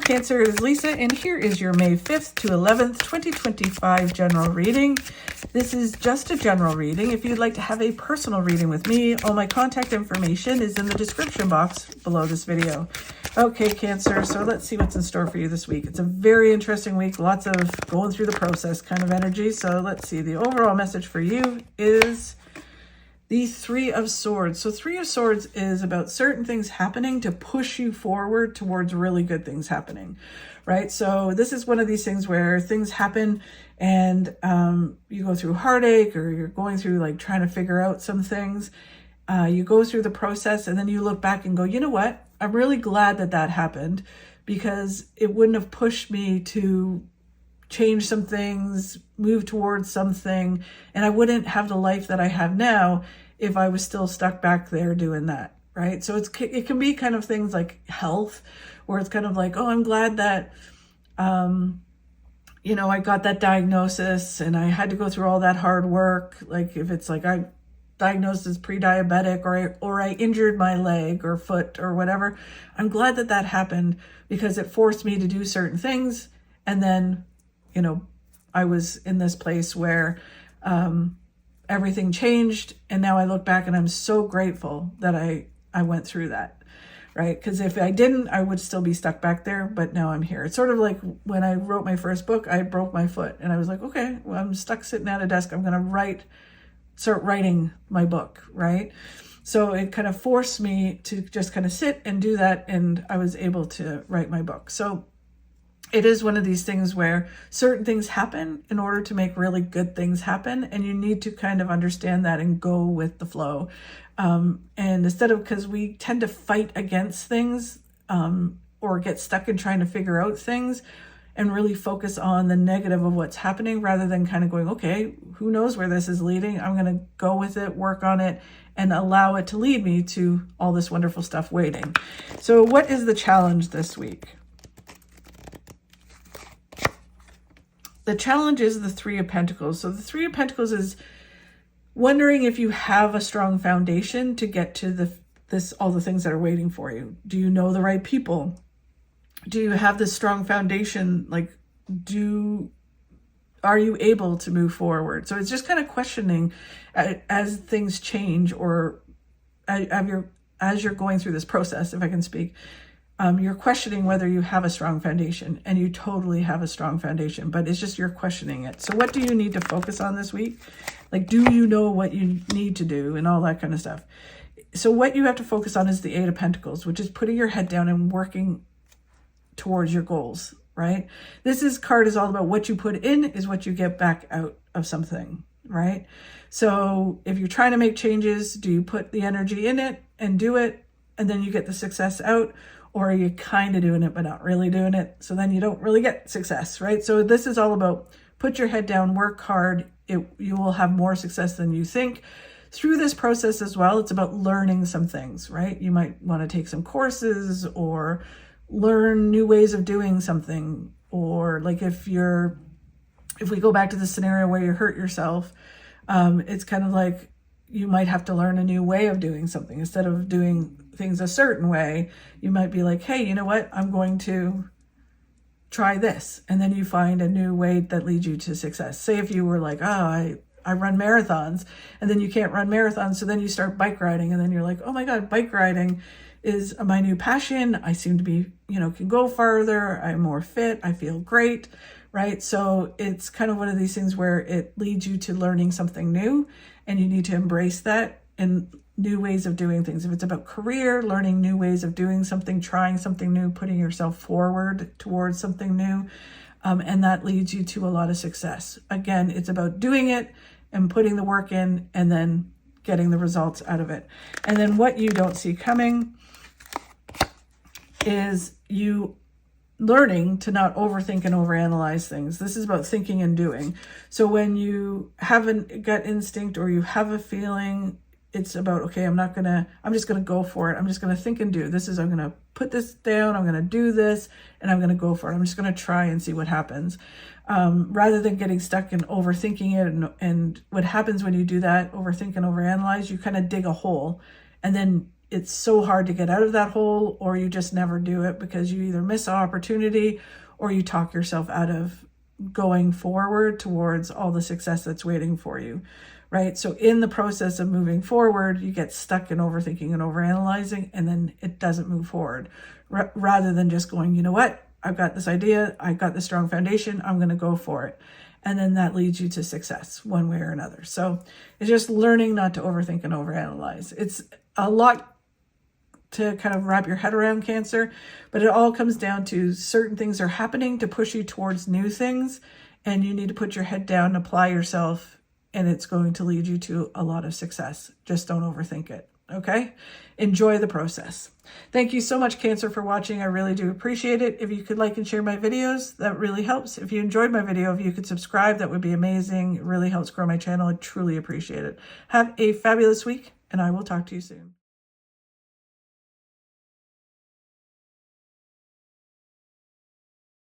Cancer, it is Lisa, and here is your May 5th to 11th, 2025 general reading. This is just a general reading. If you'd like to have a personal reading with me, all my contact information is in the description box below this video. Okay, Cancer, so let's see what's in store for you this week. It's a very interesting week, lots of going through the process kind of energy. So let's see, the overall message for you is the Three of Swords. So Three of Swords is about certain things happening to push you forward towards really good things happening, right? So this is one of these things where things happen and you go through heartache, or you're going through like trying to figure out some things. You go through the process and then you look back and go, you know what? I'm really glad that that happened, because it wouldn't have pushed me to change some things, move towards something, and I wouldn't have the life that I have now if I was still stuck back there doing that, right? So it can be kind of things like health, where it's kind of like, oh, I'm glad that, I got that diagnosis and I had to go through all that hard work. Like if it's like I diagnosed as pre-diabetic, or I injured my leg or foot or whatever, I'm glad that that happened, because it forced me to do certain things. And then I was in this place where everything changed. And now I look back and I'm so grateful that I went through that, right? Because if I didn't, I would still be stuck back there. But now I'm here. It's sort of like when I wrote my first book, I broke my foot. And I was like, okay, well, I'm stuck sitting at a desk. I'm going to start writing my book, right? So it kind of forced me to just kind of sit and do that. And I was able to write my book. So it is one of these things where certain things happen in order to make really good things happen. And you need to kind of understand that and go with the flow. And instead of, because we tend to fight against things or get stuck in trying to figure out things and really focus on the negative of what's happening, rather than kind of going, okay, who knows where this is leading? I'm going to go with it, work on it, and allow it to lead me to all this wonderful stuff waiting. So what is the challenge this week? The challenge is the Three of Pentacles. So the Three of Pentacles is wondering if you have a strong foundation to get to all the things that are waiting for you. Do you know the right people? Do you have this strong foundation? Like, are you able to move forward? So it's just kind of questioning as things change, or as you're going through this process, if I can speak. You're questioning whether you have a strong foundation, and you totally have a strong foundation, but it's just you're questioning it. So what do you need to focus on this week? Like, do you know what you need to do and all that kind of stuff? So what you have to focus on is the Eight of Pentacles, which is putting your head down and working towards your goals, right? This card is all about what you put in is what you get back out of something, right? So if you're trying to make changes, do you put the energy in it and do it, and then you get the success out? Or are you kind of doing it, but not really doing it? So then you don't really get success, right? So this is all about put your head down, work hard. You will have more success than you think. Through this process as well, it's about learning some things, right? You might want to take some courses or learn new ways of doing something. Or like if we go back to the scenario where you hurt yourself, it's kind of like you might have to learn a new way of doing something. Instead of doing things a certain way, you might be like, hey, you know what? I'm going to try this. And then you find a new way that leads you to success. Say if you were like, oh, I run marathons, and then you can't run marathons. So then you start bike riding, and then you're like, oh my God, bike riding is my new passion. I seem to be, can go farther. I'm more fit. I feel great. Right? So it's kind of one of these things where it leads you to learning something new, and you need to embrace that and new ways of doing things. If it's about career, learning new ways of doing something, trying something new, putting yourself forward towards something new, and that leads you to a lot of success. Again, it's about doing it and putting the work in, and then getting the results out of it. And then what you don't see coming is you learning to not overthink and overanalyze things. This is about thinking and doing. So when you have a gut instinct or you have a feeling, it's about, okay, I'm just going to go for it. I'm just going to think and do. I'm going to put this down. I'm going to do this, and I'm going to go for it. I'm just going to try and see what happens. Rather than getting stuck and overthinking it. And what happens when you do that, overthink and overanalyze, you kind of dig a hole, and then it's so hard to get out of that hole, or you just never do it because you either miss an opportunity or you talk yourself out of going forward towards all the success that's waiting for you, right? So in the process of moving forward, you get stuck in overthinking and overanalyzing, and then it doesn't move forward. Rather than just going, you know what, I've got this idea, I've got this strong foundation, I'm going to go for it. And then that leads you to success one way or another. So it's just learning not to overthink and overanalyze. It's a lot to kind of wrap your head around, Cancer, but it all comes down to certain things are happening to push you towards new things, and you need to put your head down, apply yourself, and it's going to lead you to a lot of success. Just don't overthink it. Okay? Enjoy the process. Thank you so much, Cancer, for watching. I really do appreciate it. If you could like and share my videos, that really helps. If you enjoyed my video, if you could subscribe, that would be amazing. It really helps grow my channel. I truly appreciate it. Have a fabulous week, and I will talk to you soon.